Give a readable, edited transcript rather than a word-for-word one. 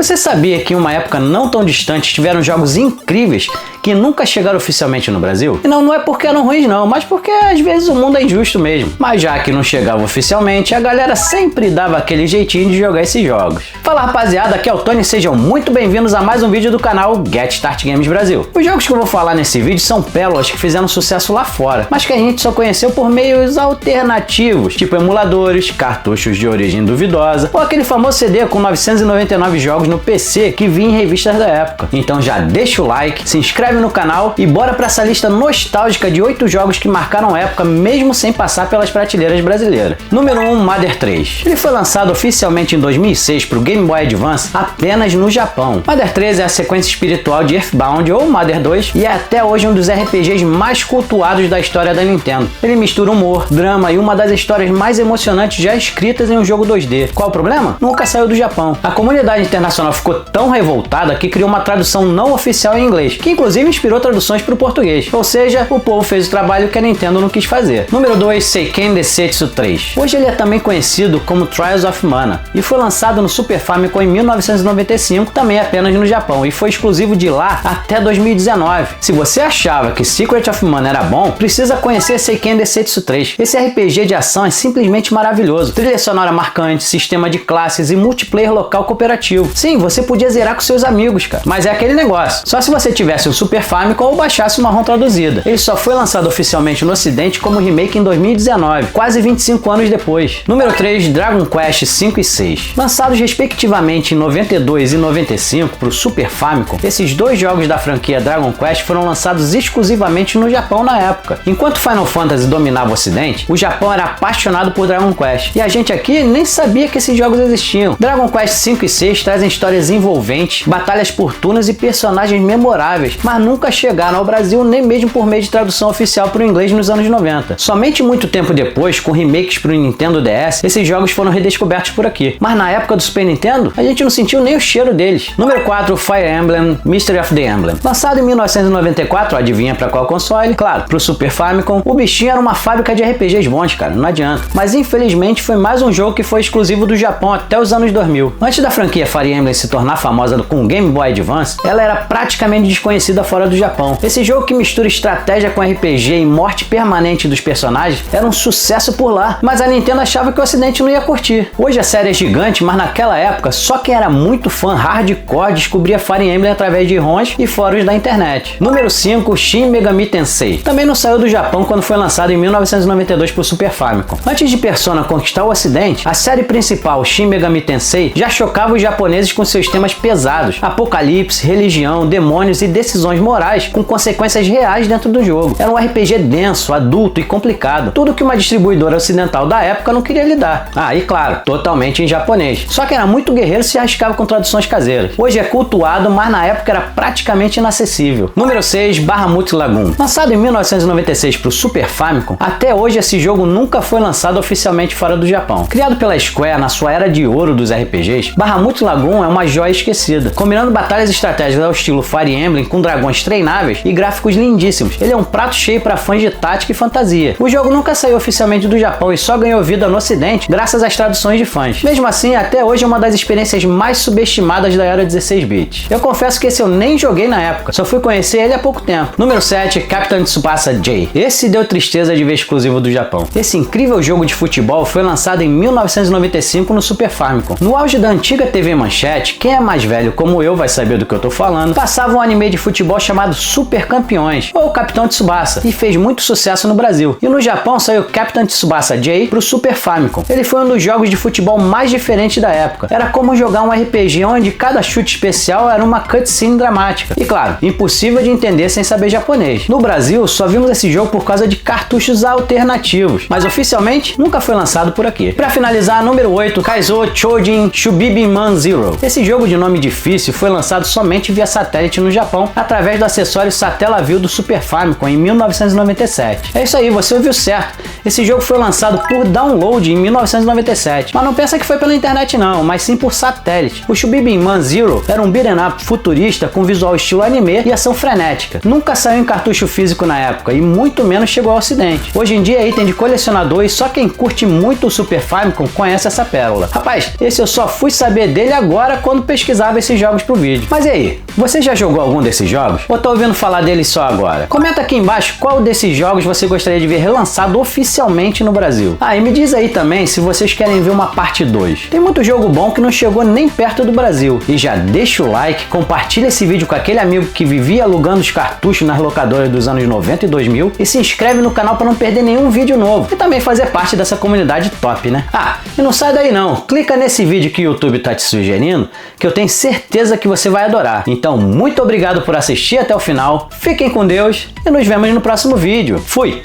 Você sabia que em uma época não tão distante tiveram jogos incríveis que nunca chegaram oficialmente no Brasil? E não é porque eram ruins não, mas porque às vezes o mundo é injusto mesmo. Mas já que não chegava oficialmente, a galera sempre dava aquele jeitinho de jogar esses jogos. Fala rapaziada, aqui é o Tony, sejam muito bem-vindos a mais um vídeo do canal Get Start Games Brasil. Os jogos que eu vou falar nesse vídeo são pérolas que fizeram sucesso lá fora, mas que a gente só conheceu por meios alternativos, tipo emuladores, cartuchos de origem duvidosa, ou aquele famoso CD com 999 jogos no PC que vinha em revistas da época. Então já deixa o like, se inscreve no canal e bora pra essa lista nostálgica de 8 jogos que marcaram a época mesmo sem passar pelas prateleiras brasileiras. Número 1, Mother 3. Ele foi lançado oficialmente em 2006 para o Game Boy Advance apenas no Japão. Mother 3 é a sequência espiritual de Earthbound ou Mother 2 e é até hoje um dos RPGs mais cultuados da história da Nintendo. Ele mistura humor, drama e uma das histórias mais emocionantes já escritas em um jogo 2D. Qual o problema? Nunca saiu do Japão. A comunidade internacional ficou tão revoltada que criou uma tradução não oficial em inglês, que inclusive inspirou traduções para o português. Ou seja, o povo fez o trabalho que a Nintendo não quis fazer. Número 2, Seiken Densetsu 3. Hoje ele é também conhecido como Trials of Mana e foi lançado no Super Famicom em 1995, também apenas no Japão, e foi exclusivo de lá até 2019. Se você achava que Secret of Mana era bom, precisa conhecer Seiken Densetsu 3. Esse RPG de ação é simplesmente maravilhoso. Trilha sonora marcante, sistema de classes e multiplayer local cooperativo. Sim, você podia zerar com seus amigos, cara. Mas é aquele negócio. Só se você tivesse um Super Famicom ou baixasse uma ROM traduzida. Ele só foi lançado oficialmente no ocidente como remake em 2019, quase 25 anos depois. Número 3, Dragon Quest 5 e 6. Lançados respectivamente em 92 e 95 para o Super Famicom, esses dois jogos da franquia Dragon Quest foram lançados exclusivamente no Japão na época. Enquanto Final Fantasy dominava o ocidente, o Japão era apaixonado por Dragon Quest. E a gente aqui nem sabia que esses jogos existiam. Dragon Quest 5 e 6 trazem histórias envolventes, batalhas por turnos e personagens memoráveis, mas nunca chegaram ao Brasil nem mesmo por meio de tradução oficial para o inglês nos anos 90. Somente muito tempo depois, com remakes para o Nintendo DS, esses jogos foram redescobertos por aqui. Mas na época do Super Nintendo, a gente não sentiu nem o cheiro deles. Número 4, Fire Emblem Mystery of the Emblem. Lançado em 1994, adivinha para qual console? Claro, para o Super Famicom. O bichinho era uma fábrica de RPGs bons, cara, não adianta. Mas infelizmente foi mais um jogo que foi exclusivo do Japão até os anos 2000. Antes da franquia Fire Emblem se tornar famosa com o Game Boy Advance, ela era praticamente desconhecida fora do Japão. Esse jogo que mistura estratégia com RPG e morte permanente dos personagens era um sucesso por lá, mas a Nintendo achava que o ocidente não ia curtir. Hoje a série é gigante, mas naquela época só quem era muito fã hardcore descobria Fire Emblem através de ROMs e fóruns da internet. Número 5, Shin Megami Tensei. Também não saiu do Japão quando foi lançado em 1992 para o Super Famicom. Antes de Persona conquistar o ocidente, a série principal Shin Megami Tensei já chocava os japoneses com seus temas pesados, apocalipse, religião, demônios e decisões morais com consequências reais dentro do jogo. Era um RPG denso, adulto e complicado, tudo que uma distribuidora ocidental da época não queria lidar. Ah, e claro, totalmente em japonês. Só que era muito guerreiro e se arriscava com traduções caseiras. Hoje é cultuado, mas na época era praticamente inacessível. Número 6, Bahamut Lagoon. Lançado em 1996 para o Super Famicom, até hoje esse jogo nunca foi lançado oficialmente fora do Japão. Criado pela Square na sua era de ouro dos RPGs, Bahamut Lagoon é uma joia esquecida, combinando batalhas estratégicas ao estilo Fire Emblem com dragões treináveis e gráficos lindíssimos. Ele é um prato cheio para fãs de tática e fantasia. O jogo nunca saiu oficialmente do Japão e só ganhou vida no ocidente graças às traduções de fãs. Mesmo assim, até hoje é uma das experiências mais subestimadas da era 16-bit. Eu confesso que esse eu nem joguei na época, só fui conhecer ele há pouco tempo. Número 7, Captain Tsubasa J. Esse deu tristeza de ver exclusivo do Japão. Esse incrível jogo de futebol foi lançado em 1995 no Super Famicom. No auge da antiga TV Manchete, quem é mais velho como eu vai saber do que eu tô falando, passava um anime de futebol chamado Super Campeões, ou Capitão Tsubasa, e fez muito sucesso no Brasil. E no Japão saiu Captain Tsubasa J pro Super Famicom. Ele foi um dos jogos de futebol mais diferentes da época. Era como jogar um RPG onde cada chute especial era uma cutscene dramática. E claro, impossível de entender sem saber japonês. No Brasil, só vimos esse jogo por causa de cartuchos alternativos, mas oficialmente nunca foi lançado por aqui. Para finalizar, número 8, Kaizo Chojin Shubibinman Zero. Esse jogo de nome difícil foi lançado somente via satélite no Japão, através do acessório Satellaview do Super Famicom em 1997. É isso aí, você ouviu certo. Esse jogo foi lançado por download em 1997, mas não pensa que foi pela internet não, mas sim por satélite. O Shubibinman Zero era um beat'em up futurista com visual estilo anime e ação frenética. Nunca saiu em cartucho físico na época e muito menos chegou ao ocidente. Hoje em dia é item de colecionador e só quem curte muito o Super Famicom conhece essa pérola. Rapaz, esse eu só fui saber dele agora hora quando pesquisava esses jogos pro vídeo. Mas e aí, você já jogou algum desses jogos? Ou tá ouvindo falar deles só agora? Comenta aqui embaixo qual desses jogos você gostaria de ver relançado oficialmente no Brasil. Ah, e me diz aí também se vocês querem ver uma parte 2. Tem muito jogo bom que não chegou nem perto do Brasil. E já deixa o like, compartilha esse vídeo com aquele amigo que vivia alugando os cartuchos nas locadoras dos anos 90 e 2000 e se inscreve no canal para não perder nenhum vídeo novo e também fazer parte dessa comunidade top, né? Ah, e não sai daí não, clica nesse vídeo que o YouTube tá te sugerindo que eu tenho certeza que você vai adorar. Então, muito obrigado por assistir até o final, fiquem com Deus e nos vemos no próximo vídeo. Fui!